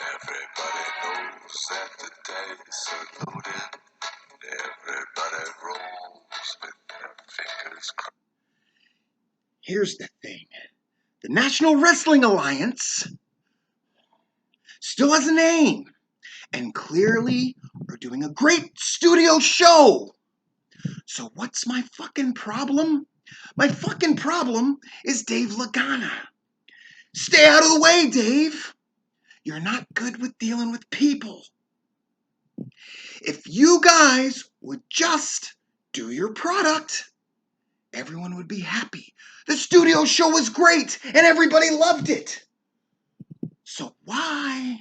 Everybody knows that the dice are loaded. Everybody rolls with their fingers crossed. Here's the thing. The National Wrestling Alliance still has a name and clearly are doing a great studio show. So what's my fucking problem? My fucking problem is Dave Lagana. Stay out of the way, Dave. You're not good with dealing with people. If you guys would just do your product, everyone would be happy. The studio show was great and everybody loved it. So why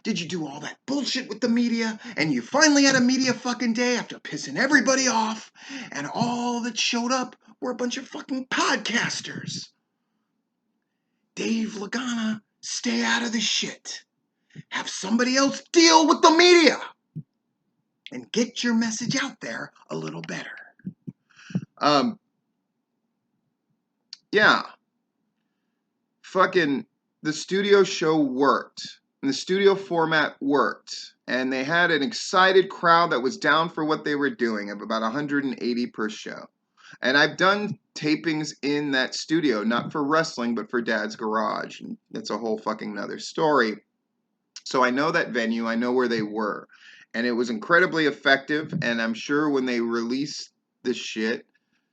did you do all that bullshit with the media and you finally had a media fucking day after pissing everybody off and all that showed up were a bunch of fucking podcasters? Dave Lagana, stay out of the shit. Have somebody else deal with the media and get your message out there a little better. Yeah. Fucking the studio show worked. And the studio format worked. And they had an excited crowd that was down for what they were doing of about 180 per show. And I've done tapings in that studio, not for wrestling, but for Dad's Garage. And that's a whole fucking nother story. So I know that venue, I know where they were. And it was incredibly effective. And I'm sure when they released this shit,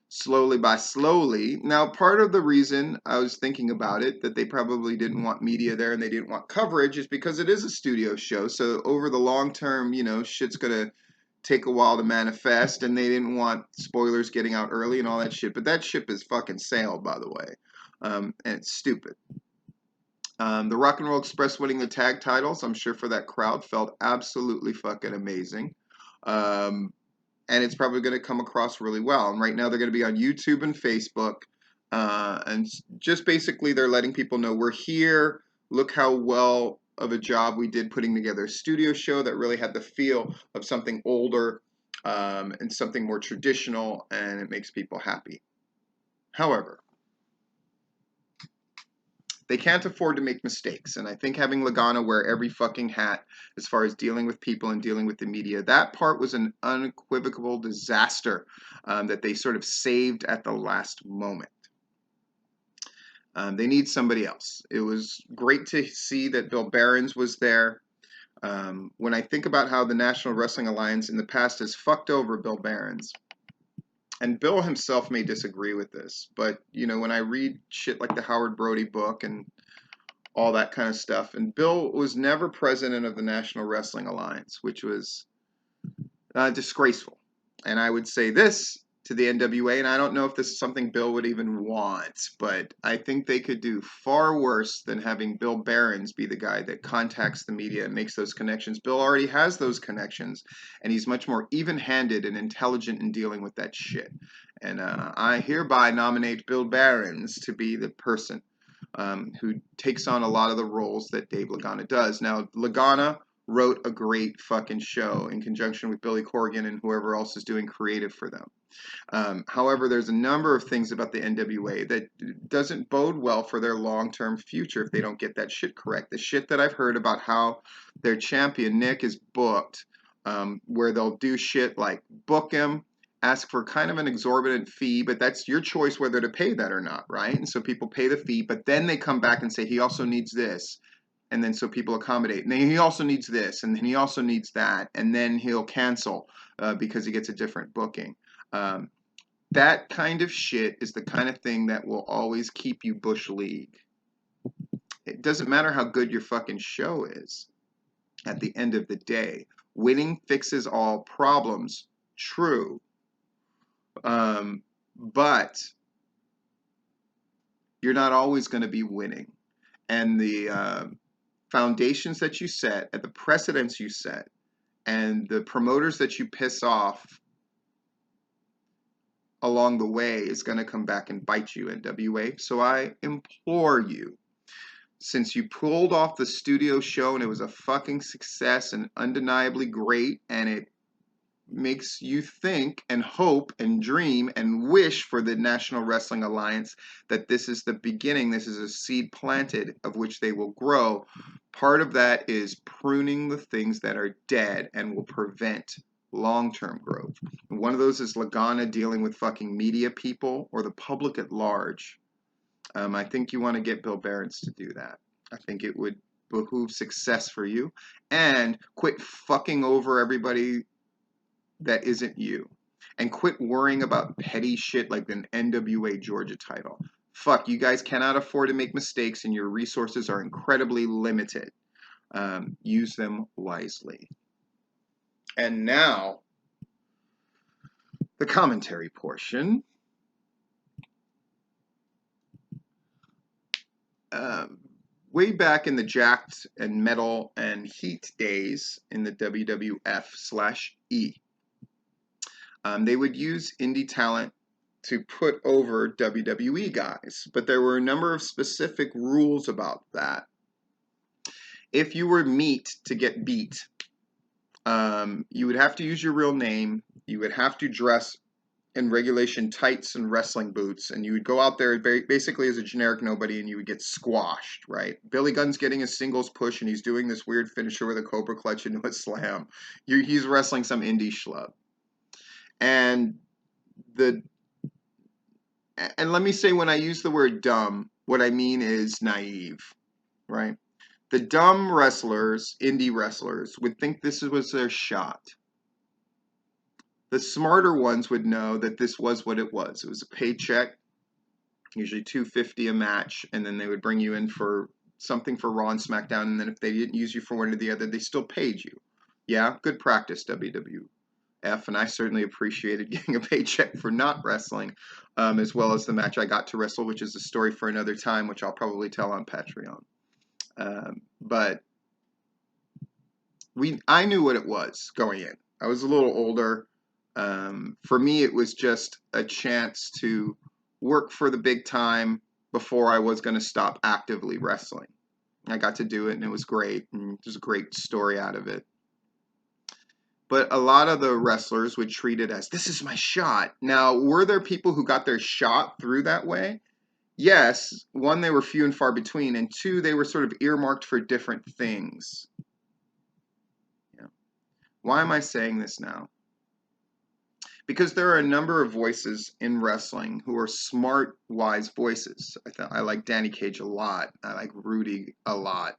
slowly by slowly. Now, part of the reason I was thinking about it, that they probably didn't want media there and they didn't want coverage, is because it is a studio show. So over the long term, shit's going to take a while to manifest, and they didn't want spoilers getting out early and all that shit. But that ship is fucking sailed, by the way. And it's stupid. The Rock and Roll Express winning the tag titles, I'm sure for that crowd, felt absolutely fucking amazing. And it's probably going to come across really well. And right now they're going to be on YouTube and Facebook. And just basically they're letting people know we're here. Look how well of a job we did putting together a studio show that really had the feel of something older and something more traditional, and it makes people happy. However, they can't afford to make mistakes, and I think having Lagana wear every fucking hat as far as dealing with people and dealing with the media, that part was an unequivocal disaster that they sort of saved at the last moment. They need somebody else. It was great to see that Bill Behrens was there. When I think about how the National Wrestling Alliance in the past has fucked over Bill Behrens, and Bill himself may disagree with this, but when I read shit like the Howard Brody book and all that kind of stuff, and Bill was never president of the National Wrestling Alliance, which was disgraceful. And I would say this to the NWA, and I don't know if this is something Bill would even want, but I think they could do far worse than having Bill Behrens be the guy that contacts the media and makes those connections. Bill already has those connections, and he's much more even-handed and intelligent in dealing with that shit. And I hereby nominate Bill Behrens to be the person who takes on a lot of the roles that Dave Lagana does. Now, Lagana wrote a great fucking show in conjunction with Billy Corgan and whoever else is doing creative for them. However, there's a number of things about the NWA that doesn't bode well for their long-term future if they don't get that shit correct. The shit that I've heard about how their champion, Nick, is booked, where they'll do shit like book him, ask for kind of an exorbitant fee, but that's your choice whether to pay that or not, right? And so people pay the fee, but then they come back and say, he also needs this. And then so people accommodate. And then he also needs this, and then he also needs that, and then he'll cancel because he gets a different booking. That kind of shit is the kind of thing that will always keep you Bush League. It doesn't matter how good your fucking show is. At the end of the day, winning fixes all problems. True. But you're not always going to be winning. And the foundations that you set, and the precedents you set, and the promoters that you piss off along the way is going to come back and bite you, NWA. So I implore you, since you pulled off the studio show and it was a fucking success and undeniably great, and it makes you think and hope and dream and wish for the National Wrestling Alliance that this is the beginning, this is a seed planted of which they will grow. Part of that is pruning the things that are dead and will prevent long-term growth. One of those is Lagana dealing with fucking media people or the public at large. I think you want to get Bill Behrens to do that. I think it would behoove success for you. And quit fucking over everybody that isn't you. And quit worrying about petty shit like an NWA Georgia title. Fuck, you guys cannot afford to make mistakes and your resources are incredibly limited. Use them wisely. And now, the commentary portion. Way back in the Jacked and Metal and Heat days in the WWF/E, they would use indie talent to put over WWE guys, but there were a number of specific rules about that. If you were meat to get beat, you would have to use your real name, you would have to dress in regulation tights and wrestling boots, and you would go out there basically as a generic nobody and you would get squashed, right? Billy Gunn's getting a singles push and he's doing this weird finisher with a Cobra Clutch into a slam. He's wrestling some indie schlub. And let me say, when I use the word dumb, what I mean is naive, right? The dumb wrestlers, indie wrestlers, would think this was their shot. The smarter ones would know that this was what it was. It was a paycheck, usually $250 a match, and then they would bring you in for something for Raw and SmackDown, and then if they didn't use you for one or the other, they still paid you. Yeah, good practice, WWF, and I certainly appreciated getting a paycheck for not wrestling, as well as the match I got to wrestle, which is a story for another time, which I'll probably tell on Patreon. But I knew what it was going in. I was a little older. For me, it was just a chance to work for the big time before I was going to stop actively wrestling. I got to do it, and it was great, and there's a great story out of it. But a lot of the wrestlers would treat it as, this is my shot. Now, were there people who got their shot through that way? Yes. One, they were few and far between, and two, they were sort of earmarked for different things. Yeah. Why am I saying this now? Because there are a number of voices in wrestling who are smart, wise voices. I like Danny Cage a lot. I like Rudy a lot,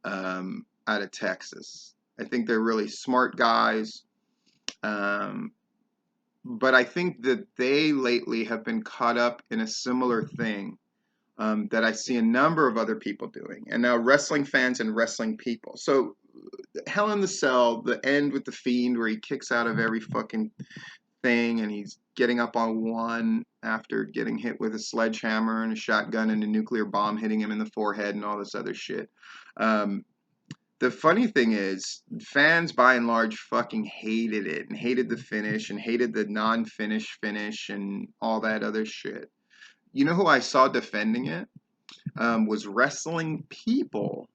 out of Texas. I think they're really smart guys. But I think that they lately have been caught up in a similar thing that I see a number of other people doing. And now wrestling fans and wrestling people. So Hell in the Cell, the end with The Fiend where he kicks out of every fucking thing and he's getting up on one after getting hit with a sledgehammer and a shotgun and a nuclear bomb hitting him in the forehead and all this other shit. The funny thing is, fans by and large fucking hated it and hated the finish and hated the non-finish finish and all that other shit. You know who I saw defending it? Was Wrestling People.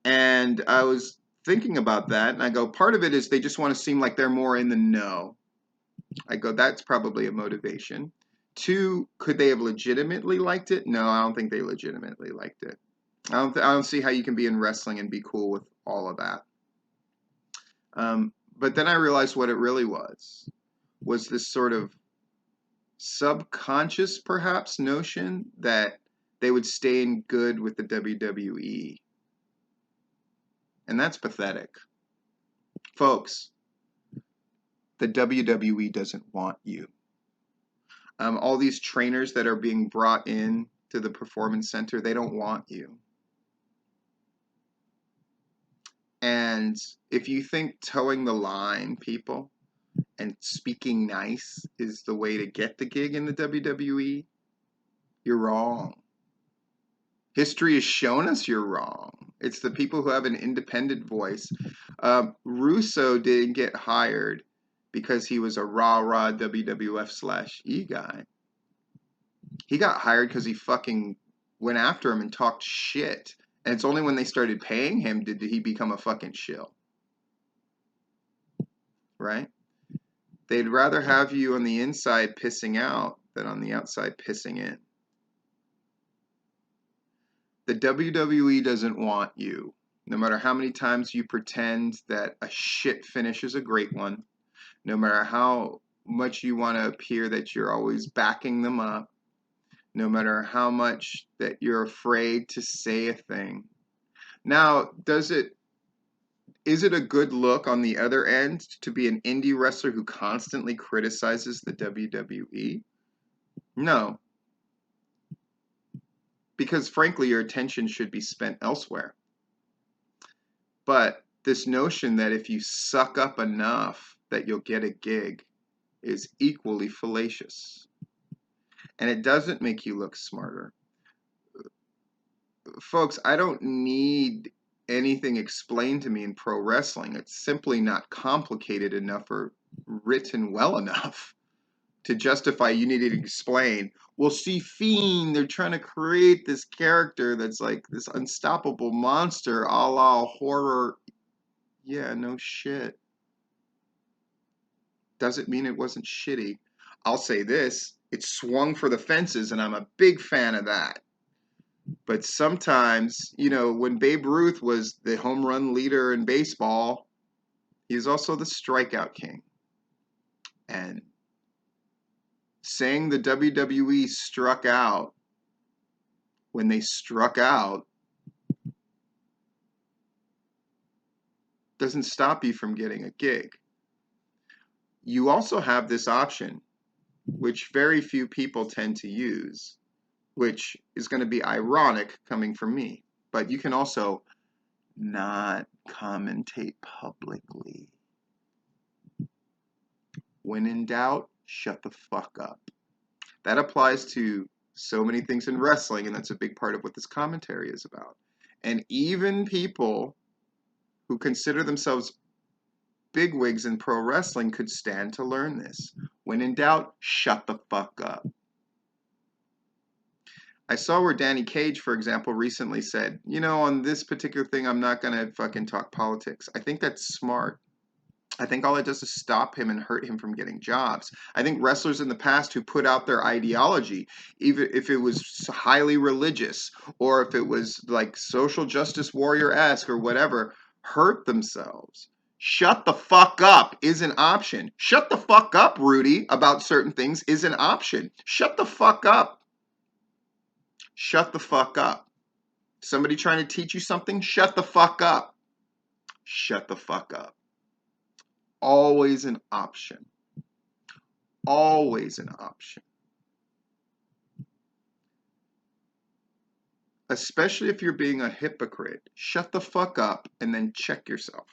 And I was thinking about that and I go, part of it is they just want to seem like they're more in the know. I go, that's probably a motivation. Two, could they have legitimately liked it? No, I don't think they legitimately liked it. I don't see how you can be in wrestling and be cool with all of that. But then I realized what it really was this sort of subconscious, perhaps, notion that they would stay in good with the WWE. And that's pathetic. Folks, the WWE doesn't want you. All these trainers that are being brought in to the performance center, they don't want you. And if you think towing the line, people, and speaking nice is the way to get the gig in the WWE, you're wrong. History has shown us you're wrong. It's the people who have an independent voice. Russo didn't get hired because he was a rah-rah WWF/E guy. He got hired because he fucking went after him and talked shit. And it's only when they started paying him did he become a fucking shill. right? They'd rather have you on the inside pissing out than on the outside pissing in. The WWE doesn't want you. No matter how many times you pretend that a shit finish is a great one, no matter how much you want to appear that you're always backing them up, no matter how much that you're afraid to say a thing. Now, is it a good look on the other end to be an indie wrestler who constantly criticizes the WWE? No, because frankly, your attention should be spent elsewhere. But this notion that if you suck up enough that you'll get a gig is equally fallacious. And it doesn't make you look smarter. Folks, I don't need anything explained to me in pro wrestling. It's simply not complicated enough or written well enough to justify you need to explain. Well, see, Fiend, they're trying to create this character that's like this unstoppable monster a la horror. Yeah, no shit. Doesn't mean it wasn't shitty. I'll say this, it swung for the fences, and I'm a big fan of that. But sometimes, when Babe Ruth was the home run leader in baseball, he was also the strikeout king. And saying the WWE struck out when they struck out doesn't stop you from getting a gig. You also have this option, which very few people tend to use, which is going to be ironic coming from me. But you can also not commentate publicly. When in doubt, shut the fuck up. That applies to so many things in wrestling, and that's a big part of what this commentary is about. And even people who consider themselves bigwigs in pro wrestling could stand to learn this. When in doubt, shut the fuck up. I saw where Danny Cage, for example, recently said, on this particular thing, I'm not going to fucking talk politics. I think that's smart. I think all it does is stop him and hurt him from getting jobs. I think wrestlers in the past who put out their ideology, even if it was highly religious or if it was like social justice warrior-esque or whatever, hurt themselves. Shut the fuck up is an option. Shut the fuck up, Rudy, about certain things is an option. Shut the fuck up. Shut the fuck up. Somebody trying to teach you something? Shut the fuck up. Shut the fuck up. Always an option. Always an option. Especially if you're being a hypocrite. Shut the fuck up and then check yourself.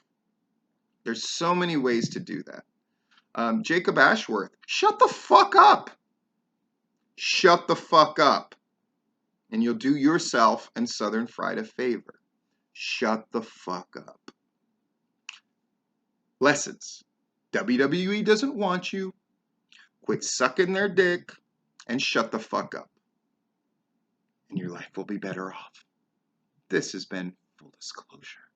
There's so many ways to do that. Jacob Ashworth, shut the fuck up. Shut the fuck up. And you'll do yourself and Southern Fried a favor. Shut the fuck up. Lessons. WWE doesn't want you. Quit sucking their dick and shut the fuck up. And your life will be better off. This has been Full Disclosure.